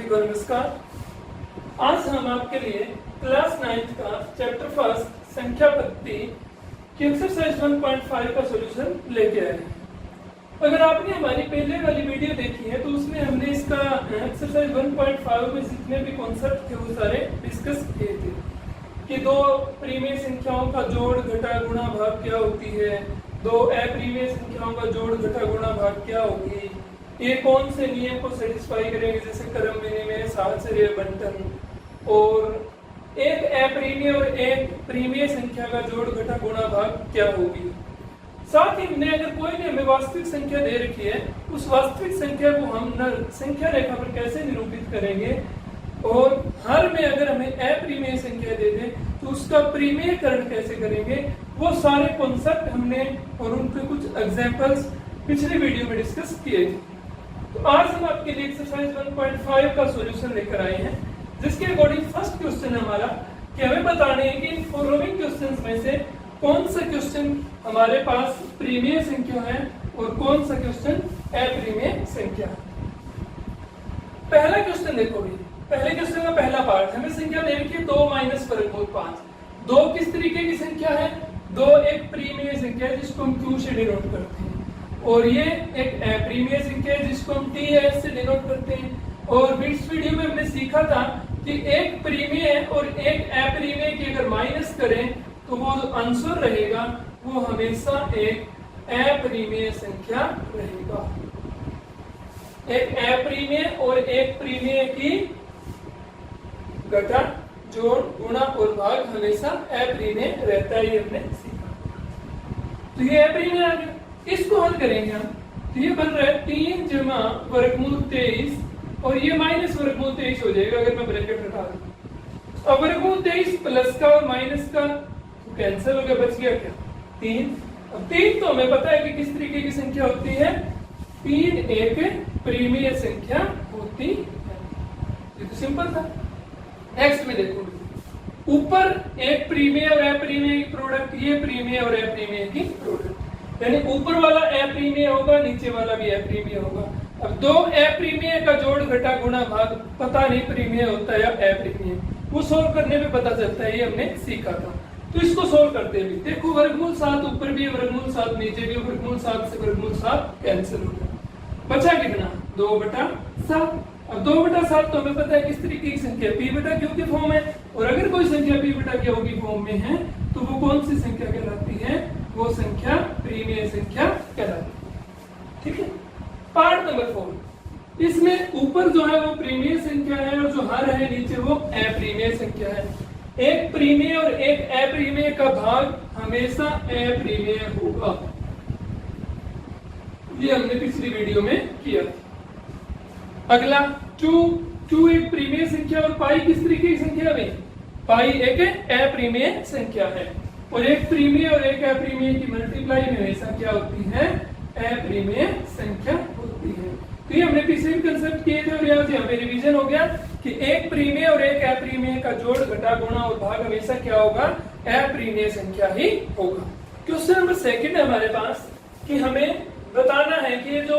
को नमस्कार। आज हम आपके लिए क्लास 9th का चैप्टर फर्स्ट संख्या पद्धति की एक्सरसाइज 1.5 का सॉल्यूशन लेके आए हैं। अगर आपने हमारी पहले वाली वीडियो देखी है तो उसमें हमने इसका एक्सरसाइज 1.5 में जितने भी कॉन्सेप्ट थे वो सारे डिस्कस किए थे कि दो परिमेय संख्याओं का जोड़ घटा गुणा भाग क्या होती है, दो अपरिमेय संख्याओं का जोड़ घटा गुणा भाग क्या होगी, ये कौन से नियम को सेटिस्फाई करेंगे जैसे क्रम विनिमय, साहचर्य बंटन, और एक अपरिमेय और एक परिमेय संख्या का जोड़ घटा गुणा भाग क्या होगी। साथ ही हमने अगर कोई भी हमें वास्तविक संख्या दे रखी है उस वास्तविक संख्या को हम संख्या रेखा पर कैसे निरूपित करेंगे, और हर में अगर हमें अपरिमेय संख्या दे दें तो उसका परिमेयकरण कैसे करेंगे, वो सारे कॉन्सेप्ट हमने और उनके कुछ एग्जांपल्स पिछले वीडियो में डिस्कस किए थे। तो आज हम आपके लिए एक्सरसाइज 1.5 का सॉल्यूशन लेकर आए हैं, जिसके अकॉर्डिंग फर्स्ट क्वेश्चन है हमारा कि हमें बताने है कि फॉलोइंग क्वेश्चंस में से कौन सा क्वेश्चन हमारे पास परिमेय संख्या है और कौन सा क्वेश्चन अपरिमेय संख्या है। पहला क्वेश्चन देखो भी, पहले क्वेश्चन का पहला पार्ट हमें संख्या दे रखी है 2 - वर्गमूल 5। 2 किस तरीके की संख्या है? 2 एक परिमेय संख्या है जिसको हम Q से डिनोट करते हैं, और ये एक अपरिमेय संख्या है जिसको हम TS से डिनोट करते हैं। और इस वीडियो में हमने सीखा था कि एक परिमेय और एक अपरिमेय की अगर माइनस करें तो वो जो आंसर रहेगा वो हमेशा एक अपरिमेय संख्या रहेगा। एक अपरिमेय और एक परिमेय की घटा जोड़ गुणा और भाग हमेशा अपरिमेय रहता है, ये हमने सीखा। तो ये अपरिमेय आ गया, इसको हल करेंगे हम तो ये बन रहा है 3 जमा वर्गमूल 23 और ये माइनस वर्गमूल 23 हो जाएगा अगर मैं ब्रैकेट हटा दूं। अब वर्गमूल 23 प्लस का और माइनस का तो कैंसिल हो गया, बच गया क्या 3। अब 3 तो हमें पता है कि किस तरीके की संख्या होती है, 3 एक परिमेय संख्या होती है। ये तो सिंपल था। नेक्स्ट में देखो, ऊपर एक परिमेय और अपरिमेय की प्रोडक्ट, ये परिमेय और अपरिमेय की प्रोडक्ट, यानी ऊपर वाला अपरिमेय होगा नीचे वाला भी अपरिमेय होगा। अब दो अपरिमेय का जोड़ घटा गुणा भाग पता नहीं परिमेय होता है या अपरिमेय, वो सोल्व करने पे पता चलता है, ये हमने सीखा था। तो इसको सोल्व करते हैं। देखो वर्गमूल 7 ऊपर भी है, वर्गमूल 7 नीचे भी, वर्गमूल 7 से वर्गमूल 7 कैंसिल हो गया, बचा कितना 2/7। अब 2/7 तो हमें पता है किस तरीके की संख्या P/Q के फॉर्म है, और अगर कोई संख्या P/Q की फॉर्म में है तो वो कौन सी संख्या कहलाती है, वो संख्या परिमेय संख्या कहलाती है। ठीक है। पार्ट नंबर 4, इसमें ऊपर जो है वो परिमेय संख्या है और जो हर है नीचे वो अपरिमेय संख्या है। एक परिमेय और एक अपरिमेय का भाग हमेशा अपरिमेय होगा, ये हमने पिछली वीडियो में किया था। अगला Q एक परिमेय संख्या और पाई किस तरीके की संख्या में, पाई एक अपरिमेय संख्या है, और एक परिमेय और एक अपरिमेय की मल्टीप्लाई में हमेशा क्या होती है, अपरिमेय संख्या होती है। तो ये हमने पिछले कंसेप्ट किए थे और यहाँ पे रिवीजन हो गया कि एक परिमेय और एक अपरिमेय का जोड़ घटा गुणा और भाग हमेशा क्या होगा, अपरिमेय संख्या ही होगा। क्वेश्चन नंबर 2 है हमारे पास कि हमें बताना है कि ये जो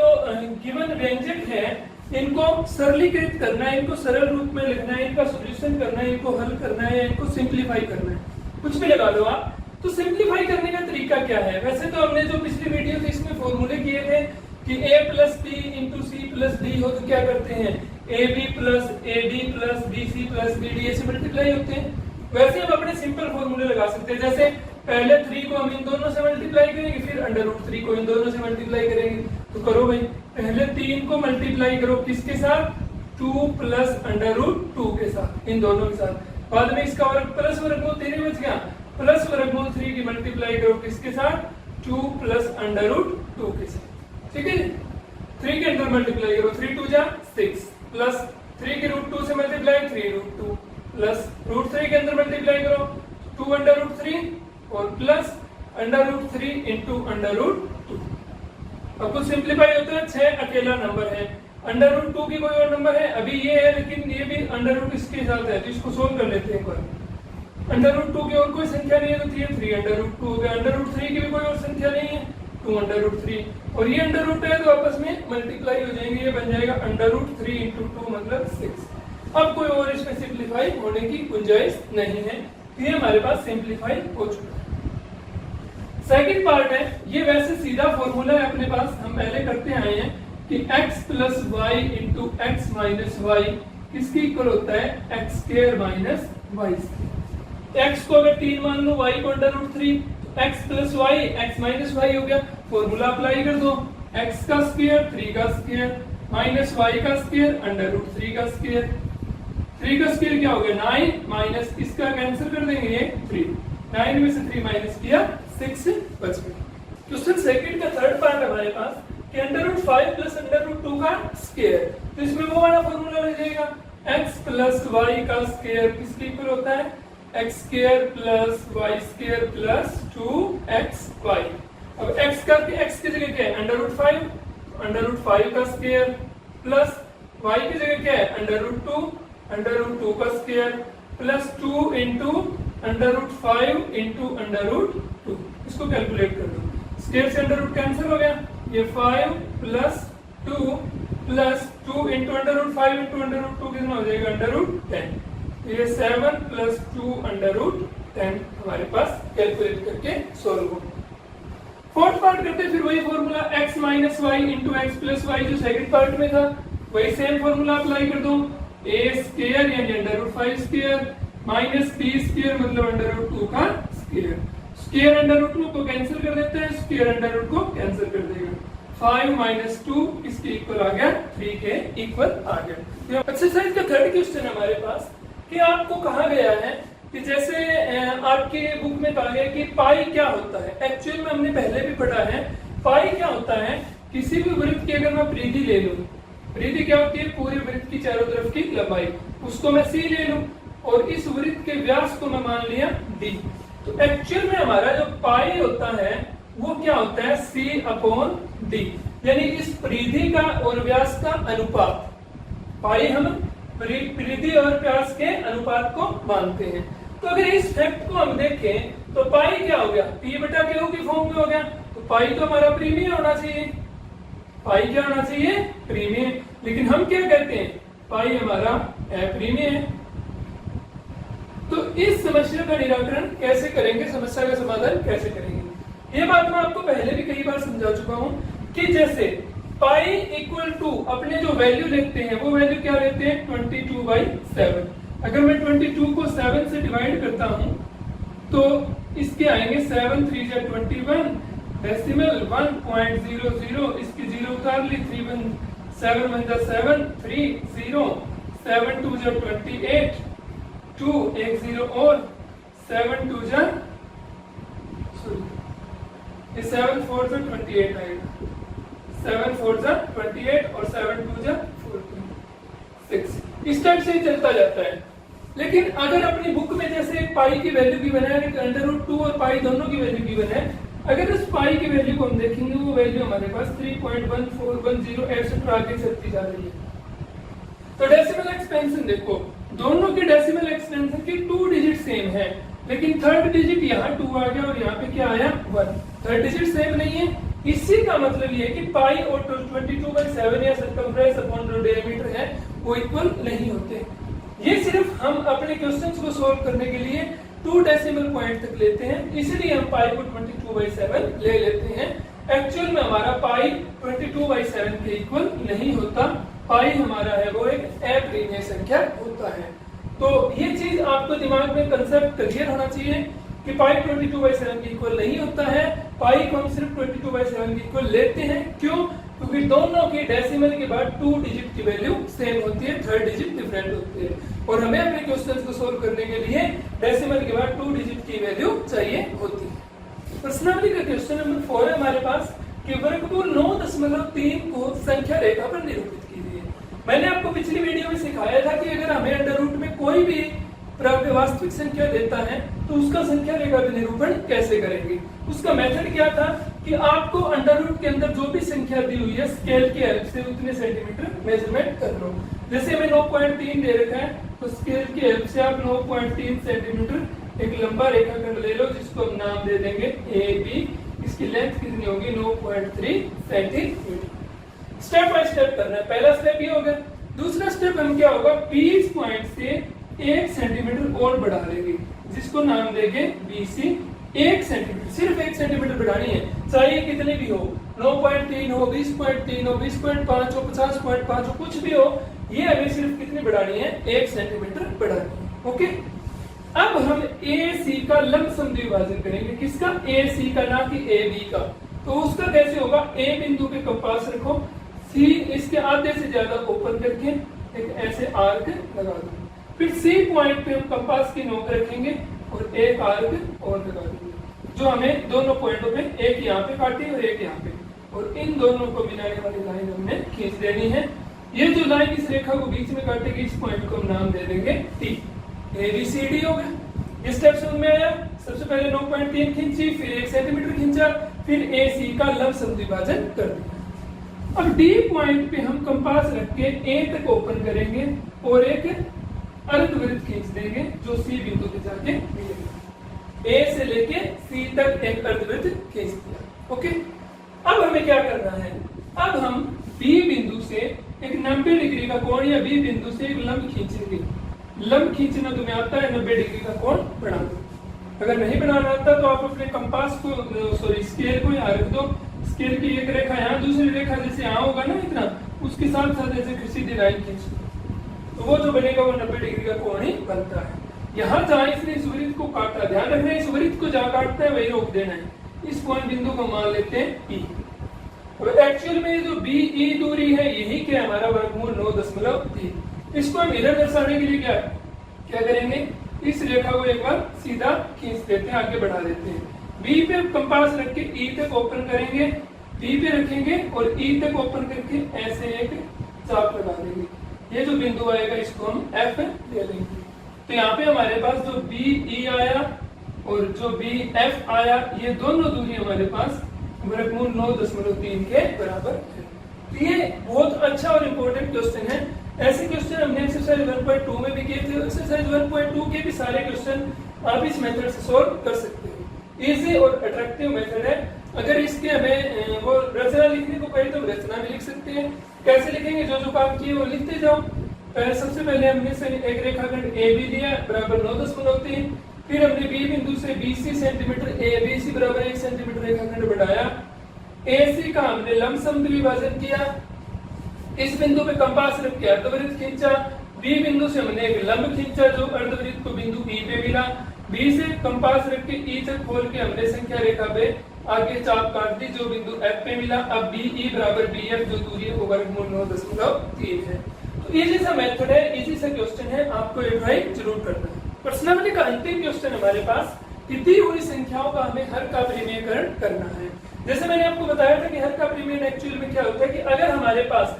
गिवन व्यंजक है इनको सरलीकृत करना है, इनको सरल रूप में लिखना है, इनका सॉल्यूशन करना है, इनको हल करना है, इनको सिंप्लीफाई करना है, कुछ भी लगा लो आप। तो सिंप्लीफाई करने का तरीका क्या है? वैसे तो हमने जो पिछली वीडियो थी इसमें फॉर्मूले किए थे कि a + b × c + d हो तो क्या करते हैं, ab + ad + bc + bd ऐसे मल्टीप्लाई होते हैं। वैसे हम अपने सिंपल फॉर्मूले लगा सकते हैं, जैसे पहले 3 को हम इन दोनों से मल्टीप्लाई करेंगे, फिर √3 को इन दोनों से मल्टीप्लाई करेंगे। तो करो भाई, पहले 3 को मल्टीप्लाई करो किसके साथ, 2 + √2 के साथ, इन दोनों के साथ। बाद में इसका वर्ग प्लस वर्गमूल 3 बच गया, प्लस वर्गमूल 3 की मल्टीप्लाई करो किसके साथ, 2 + √2 के साथ। ठीक है, 3 के अंदर मल्टीप्लाई करो, 3 2 जा 6, प्लस 3 के √2 से मल्टीप्लाई 3√2, प्लस √3 के अंदर मल्टीप्लाई करो 2/√3 और प्लस √3 × √2। अब कुछ सिंप्लीफाई होता है, 6 अकेला नंबर है, √2 की कोई और नंबर है, अभी ये है लेकिन ये भी √ इसके साथ है, तो इसको सोल्व कर लेते हैं एक बार। √2 की और कोई संख्या नहीं है तो 3 हो गया, √3 की भी कोई और संख्या नहीं है 2√3, और ये √2 है तो आपस में मल्टीप्लाई हो जाएंगे, ये बन जाएगा √3 × 2 मतलब 6। अब कोई और इसमें सिंप्लीफाई होने की गुंजाइश नहीं है, ये हमारे पास सिंप्लीफाई हो चुका है। सेकंड पार्ट है, ये वैसे सीधा फॉर्मूला है अपने पास, हम पहले करते आए हैं कि x plus y into x minus y किसकी इक्वल होता है x square minus y square. x को अगर 3 मान लो, y को under root 3, x plus y x minus y हो गया, फॉर्मूला अप्लाई कर दो, x का स्क्वायर 3 का स्क्वायर माइनस y का स्क्वायर अंडर रूट 3 का स्क्वायर। 3 का स्क्वायर क्या हो गया 9 माइनस इसका कैंसिल कर देंगे ये 3, 9 में से 3 माइनस किया 6 बच गया। क्वेश्चन सेकंड का थर्ड पार्ट हमारे पास कि under root 5 plus under root 2 का स्क्वायर, तो इसमें वो वाला फॉर्मूला लग जाएगा x प्लस वाई का स्क्वायर किसके इक्वल होता है x square plus y square plus 2xy। अब x का x की जगह क्या है अंडर रूट 5, अंडर रूट 5 का स्क्वायर प्लस y की जगह क्या है अंडर रूट 2 का square plus 2 into under root 5 into under root 2। इसको कैलकुलेट कर दो, स्क्वायर से अंडर रूट कैंसिल हो गया, ये 5 plus 2 plus 2 into under root 5 into under root 2 कितना हो जाएगा अंडर रूट 10, ये 7 प्लस 2 अंडर रूट 10 हमारे पास कैलकुलेट करके सोल्व हो। फोर्थ पार्ट करते फिर वही formula x minus y into x plus y जो सेकंड पार्ट में था, वही सेम फॉर्मूला अप्लाई कर दो, a स्क्वायर यानी under root 5 square minus b square मतलब अंडर रूट 2 का स्क्वायर। स्क्वायर अंडर रूट 2 को कैंसिल कर देते हैं, स्क्वायर अंडर रूट को कैंसिल कर देगा, 5 माइनस 2 इसके इक्वल आ गया 3 के इक्वल आ गया। एक्सरसाइज का थर्ड क्वेश्चन हमारे पास कि आपको कहा गया है कि जैसे आपके बुक में कहा गया कि पाई क्या होता है, एक्चुअल में हमने पहले भी पढ़ा है पाई क्या होता है। किसी भी वृत्त की अगर मैं परिधि ले लूं, परिधि क्या होती है पूरे वृत्त की चारों तरफ की लंबाई, उसको मैं c ले लूं और इस वृत्त के व्यास को मैं मान लिया d, तो एक्चुअल में हमारा जो पाई होता है वो क्या होता है c अपॉन d, यानी इस परिधि का और व्यास का अनुपात। पाई हम परिधि और व्यास के अनुपात को मानते हैं। तो अगर इस फैक्ट को हम देखें तो पाई क्या हो गया p बटा q की फॉर्म में हो गया, तो पाई तो हमारा प्रीमियम होना चाहिए, पाई क्या होना चाहिए प्रीमियम, लेकिन हम क्या कहते हैं पाई हमारा अप्रीमियम है। तो इस समस्या का निराकरण कैसे करेंगे, समस्या का समाधान कैसे करेंगे, ये बात मैं आपको पहले भी कई बार समझा चुका हूं कि जैसे पाई इक्वल टू अपने जो वैल्यू लेते हैं वो वैल्यू क्या लेते हैं 22/7। अगर मैं 22 को 7 से डिवाइड करता हूं तो इसके आएंगे 7 3 जा 21 डेसिमल 1.00, इसकी 0 उतार ली, 3 1 7 1 जा 7 3 0 7 2 जा 28 2 1 0 और 7 2 जा ये 7 4 जा 28 आएगा, 7 4 जा 28 और 7 2 जा 46, इस टाइप से ही चलता जाता है। लेकिन अगर अपनी बुक में जैसे पाई की वैल्यू गिवन है, अंडर रूट 2 और पाई दोनों की वैल्यू गिवन है, अगर उस पाई की वैल्यू को हम देखेंगे वो वैल्यू हमारे पास 3.1410 एक्सेट्रा आगे चलती जा रही है। तो डेसिमल एक्सपेंशन देखो, दोनों के डेसिमल एक्सपेंशन की 2 डिजिट सेम है, लेकिन थर्ड डिजिट यहाँ 2 आ गया और यहाँ पे क्या आया 1, थर्ड डिजिट सेम नहीं है। इसी का मतलब ये कि पाई और 22/7 या सर्कमफ्रेंस अपॉन जो डायमीटर है वो इक्वल नहीं होते। ये सिर्फ हम अपने क्वेश्चंस को सॉल्व करने के लिए 2 डेसिमल पॉइंट तक लेते हैं, इसलिए हम पाई को 22/7 ले लेते हैं। एक्चुअल में हमारा पाई 22/7 के इक्वल नहीं होता, पाई हमारा है वो एक अप्रीमियम संख्या होता है। तो ये चीज आपको दिमाग में कंसेप्ट क्लियर होना चाहिए कि पाई 22/7 के इक्वल नहीं होता है, पाई को हम सिर्फ 22/7 के इक्वल लेते हैं। क्यों? क्योंकि दोनों के डेसिमल के बाद 2 डिजिट की वैल्यू सेम होती है, थर्ड डिजिट डिफरेंट होती है, और हमें अपने क्वेश्चंस को सोल्व करने के लिए डेसिमल के बाद 2 डिजिट की वैल्यू चाहिए होती है। प्रश्नावली का क्वेश्चन नंबर 4 है हमारे पास कि वर्गमूल 9.3 को संख्या रेखा पर निरूपित कीजिए। मैंने आपको पिछली वीडियो में सिखाया था कि अगर हमें अंडर रूट में कोई भी वास्तविक संख्या देता है तो उसका संख्या रेखा पर निरूपण कैसे करेंगे। उसका मेथड क्या था कि आपको अंडर रूट के अंदर जो भी संख्या दी हुई है स्केल की हेल्प से उतने सेंटीमीटर मेजरमेंट कर लो। जैसे हमें 9.3 दे रखा है तो स्केल की हेल्प से आप 9.3 सेंटीमीटर एक लंबा रेखाखंड ले लो जिसको हम नाम दे देंगे AB। इसकी लेंथ कितनी होगी 9.3 सेंटीमीटर। स्टेप बाय स्टेप करना है। पहला स्टेप ये हो गया। दूसरा स्टेप हम क्या होगा, बीस पॉइंट से 1 सेंटीमीटर और बढ़ा लेंगे, जिसको नाम देंगे BC। 1 सेंटीमीटर, सिर्फ 1 सेंटीमीटर बढ़ानी है, चाहे कितने भी हो, 9.3 हो, 20.3 हो, 20.5 हो, 50.5 हो, कुछ भी हो, ये हमें सिर्फ कितनी बढ़ानी है, 1 सेंटीमीटर बढ़ानी है। ओके, अब हम AC का लंबसम द्विभाजन करेंगे, किसका, AC का, ना कि AB का। तो उसका कैसे होगा, A बिंदु पे कंपास रखो, C इसके आधे से ज्यादा ओपन करके एक ऐसे आर्क लगा दो, फिर C पॉइंट पे हम कंपास की नोक रखेंगे और एक आर्क और लगा देंगे, जो हमें दोनों पॉइंटों पे, एक यहाँ पे काटी और एक यहाँ पे, और इन दोनों को मिलाने वाली लाइन हमने खींच देनी है। ये जो लाइन इस रेखा को बीच में काटेगी, इस पॉइंट को हम नाम दे देंगे T। ABCD हो गया। इस स्टेप समझ में आया, सबसे पहले 9.3 खींची, फिर 1 सेंटीमीटर खींचा, फिर AC का लंबसम द्विभाजन कर दिया। अब D पॉइंट पे हम कंपास रख के A तक ओपन करेंगे और एक अर्धवृत्त खींच देंगे, जो C बिंदु पे जाके मिलेगा। A से लेके C तक एक अर्धवृत्त खींच दिया। ओके, अब हमें क्या करना है, अब हम B बिंदु से एक 90 डिग्री का कोण, या B बिंदु से एक लंब खींचेंगे। लंब खींचना तुम्हें आता है, 90 डिग्री का कोण बना दो। अगर नहीं बनाना आता तो आप अपने कंपास को, सॉरी स्केल को यहाँ रख दो, स्केल की एक रेखा यहाँ, दूसरी रेखा जैसे यहाँ होगा ना इतना, उसके साथ साथ ऐसे सीधी लाइन खींच दो, तो वो जो बनेगा वो 90 डिग्री का कोण ही बनता है। यहाँ जहाँ इसने इस वृत्त को काटा, ध्यान रखना है इस वृत्त को जहाँ काटता है वही रोक देना है। इस पॉइंट बिंदु को मान लेते हैं E। एक्चुअल में जो BE दूरी है, यही क्या हमारा वर्गमूल 9.3। इसको हम इधर दर्शाने के लिए क्या करेंगे, इस रेखा को एक बार सीधा खींच देते हैं, आगे बढ़ा देते हैं। B पे कंपास रख के E तक ओपन करेंगे, B पे रखेंगे और E तक ओपन करके ऐसे एक चाप लगा देंगे। ये जो बिंदु आएगा इसको हम F ले लेंगे। तो यहाँ पे हमारे पास जो BE आया और जो BF आया, ये दोनों दूरी हमारे पास वर्गमूल 9.3 के बराबर है। तो ये बहुत अच्छा और इम्पोर्टेंट क्वेश्चन है। ऐसे क्वेश्चन हमने एक्सरसाइज 1.2 में भी किए थे। एक्सरसाइज 1.2 के भी सारे क्वेश्चन आप इस मेथड से सॉल्व कर सकते हो। इजी और अट्रैक्टिव मेथड है। अगर इसके हमें वो रचना लिखने को कहे तो रचना भी लिख सकते हैं। कैसे लिखेंगे, जो जो काम किए वो लिखते जाओ। सबसे पहले हमने एक रेखाखंड AB लिया बराबर 9.3, फिर हमने B बिंदु से BC सेंटीमीटर, ABC बराबर 1 सेंटीमीटर रेखाखंड बढ़ाया। AC का हमने लंबसम द्विभाजन किया, इस बिंदु पे कंपास रख के अर्धवृत्त खींचा। B बिंदु से हमने एक लंब खींचा जो अर्धवृत्त को बिंदु E पे मिला। B से कंपास रख के E तक खोल के हमने संख्या रेखा पे आगे चाप काट दी जो बिंदु F पे मिला। अब BE बराबर BF जो दूरी है वो वर्गमूल 9.3 है। तो इजी सा मेथड है, इजी सा क्वेश्चन है, आपको ये ट्राई जरूर करना है। पर्सनालिटी का अंतिम क्वेश्चन हमारे पास, दी हुई संख्याओं का हमें हर का परिमेयकरण करना है। जैसे मैंने आपको बताया था कि हर का परिमेय एक्चुअल में क्या होता है कि अगर हमारे पास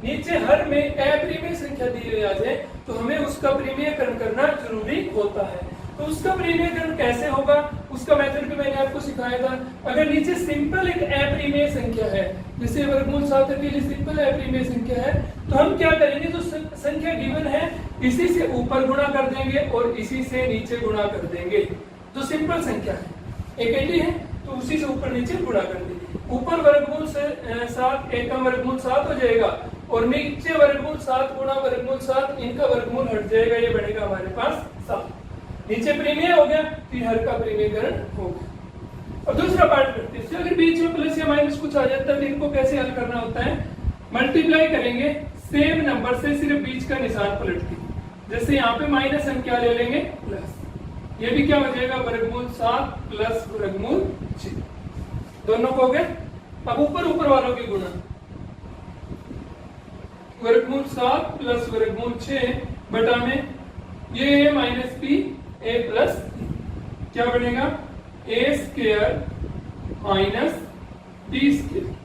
नीचे हर में अपरिमेय संख्या दी हुई आ जाए तो हमें उसका परिमेयकरण करना जरूरी होता है। तो उसका परिमेयकरण कैसे होगा, उसका मेथड भी मैंने आपको सिखाया था। अगर नीचे सिंपल एक अपरिमेय संख्या है, जैसे वर्गमूल 7 के लिए सिंपल अपरिमेय संख्या है, तो हम क्या करेंगे, जो संख्या गिवन है इसी से ऊपर गुणा कर देंगे और इसी से नीचे गुणा कर देंगे। जो सिंपल संख्या है एक एडी है तो उसी से ऊपर नीचे गुणा कर देंगे। ऊपर वर्गमूल से 7, एक का वर्गमूल 7 हो जाएगा और नीचे वर्गमूल 7 गुणा वर्गमूल 7, इनका वर्गमूल हट जाएगा, ये बनेगा हमारे पास 7। नीचे परिमेय हो गया, फिर हर का परिमेयकरण हो गया। अब दूसरा पार्ट करते हैं। अगर बीच में प्लस या माइनस कुछ आ जाता है तो इनको कैसे हल करना होता है, मल्टीप्लाई करेंगे सेम नंबर से, सिर्फ बीच का निशान पलट के। जैसे यहाँ पे माइनस हम क्या ले लेंगे, प्लस। ये भी क्या हो जाएगा, वर्गमूल 7 प्लस वर्गमूल 6, दोनों को हो गए। अब ऊपर वालों की गुणा, वर्गमूल 7 प्लस वर्गमूल 6 बटा में ये a minus P a plus, क्या बनेगा, a square minus b square.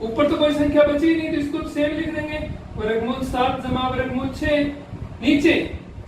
ऊपर तो कोई संख्या बची नहीं तो इसको सेम लिख देंगे, वर्गमूल 7 जमा वर्गमूल 6। नीचे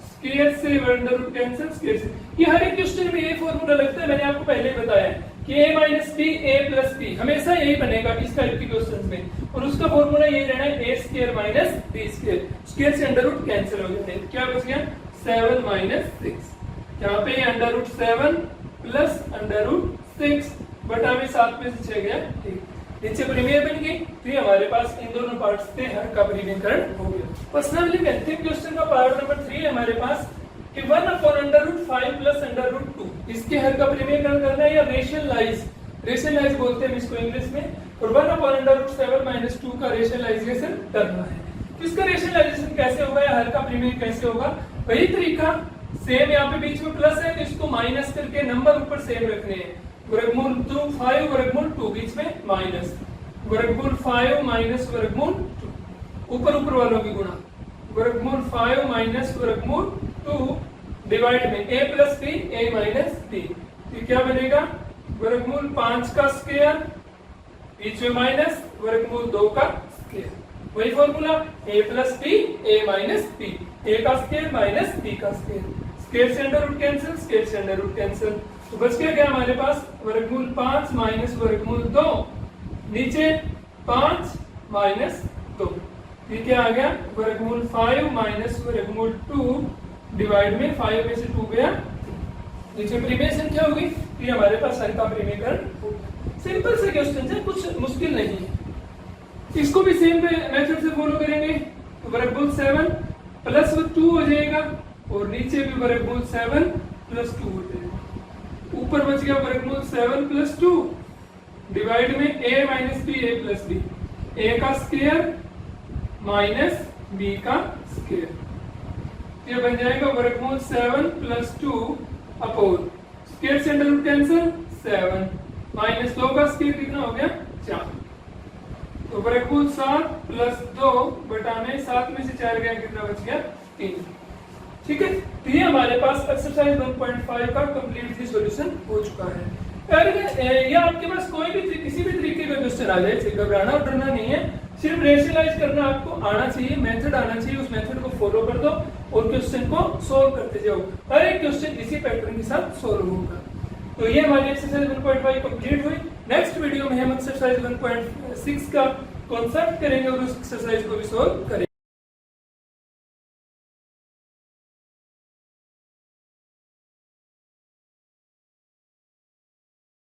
स्क्वायर से अंडर रूट कैंसिल, स्क्वायर से। ये हर एक क्वेश्चन में ये फॉर्मूला लगता है, मैंने आपको पहले बताया कि a minus b a plus b हमेशा यही बनेगा इस टाइप के क्वेश्चन में, और उसका फॉर्मूला यही रहना है a square minus b square. Square से अंडर रूट कैंसिल हो जाते हैं, क्या बच गया 7 माइनस 6। यहाँ पे under root 7 plus under root 6 बटा में 7 में से 6 गया, ठीक। नीचे परिमेय बन गई, तो ये हमारे पास इन दोनों पार्ट्स के हर का परिमेयकरण हो गया। पर्सनली अंतिम क्वेश्चन का पार्ट नंबर 3 है हमारे पास कि 1/√5 + √2 इसके हर का परिमेयकरण करना है या रेशनलाइज बोलते हैं इसको इंग्लिश में, और 1/√7 - 2 का रेशनलाइजेशन करना है। तो इसका रेशनलाइजेशन कैसे होगा या हर का परिमेय कैसे होगा, वही तरीका सेम, यहाँ पे बीच में प्लस है तो इसको माइनस करके नंबर ऊपर सेम रखने हैं। वर्गमूल 2 5 वर्गमूल 2 बीच में माइनस, वर्गमूल 5 माइनस वर्गमूल 2 ऊपर वालों की गुणा, वर्गमूल 5 माइनस वर्गमूल 2 डिवाइड में a + b a - b, ये क्या बनेगा वर्गमूल 5 का स्क्वायर बीच में माइनस वर्गमूल 2 का स्क्वायर, वही formula a + b a - b, a का स्क्वायर माइनस b का स्क्वायर, स्क्वायर से अंडर रूट कैंसिल, स्क्वायर से अंडर रूट कैंसिल, तो बच गया हमारे पास वर्गमूल 5 माइनस वर्गमूल 2, नीचे 5 माइनस 2, ये क्या आ गया वर्गमूल 5 माइनस वर्गमूल 2 डिवाइड में 5 में से 2 गया, नीचे परिमेय संख्या होगी, तो ये हमारे पास हर का परिमेयकरण होगा। सिंपल से क्वेश्चन है, कुछ मुश्किल नहीं है। इसको भी सेम मेथड से फॉलो करेंगे, तो वर्गमूल 7 प्लस 2 हो जाएगा और नीचे भी वर्गमूल 7 प्लस 2 हो जाएगा, ऊपर बच गया वर्गमूल 7 प्लस 2 डिवाइड में a minus b a plus b, a का स्क्वायर माइनस b का स्क्वायर, ये बन जाएगा वर्गमूल 7 प्लस 2 अपॉन स्क्वायर से अंडर रूट कैंसिल 7 माइनस 2 का स्क्वायर कितना हो गया 4, तो वर्गमूल 7 प्लस 2 बटा में 7 में से 4 गया कितना बच गया 3। ठीक है, तो ये हमारे पास एक्सरसाइज 1.5 का कंप्लीटली सॉल्यूशन हो चुका है। अगर ये आपके पास कोई भी किसी भी तरीके का क्वेश्चन आ जाए, घबराना और डरना नहीं है, सिर्फ रेशनलाइज करना आपको आना चाहिए, मेथड आना चाहिए, उस मेथड को फॉलो कर दो और क्वेश्चन को सोल्व करते जाओ, हर एक क्वेश्चन इसी पैटर्न के साथ सोल्व होगा। तो ये हमारी एक्सरसाइज 1.5 कंप्लीट हुई। नेक्स्ट वीडियो में हम एक्सरसाइज 1.6 का कॉन्सेप्ट करेंगे और उस एक्सरसाइज को भी सोल्व करेंगे।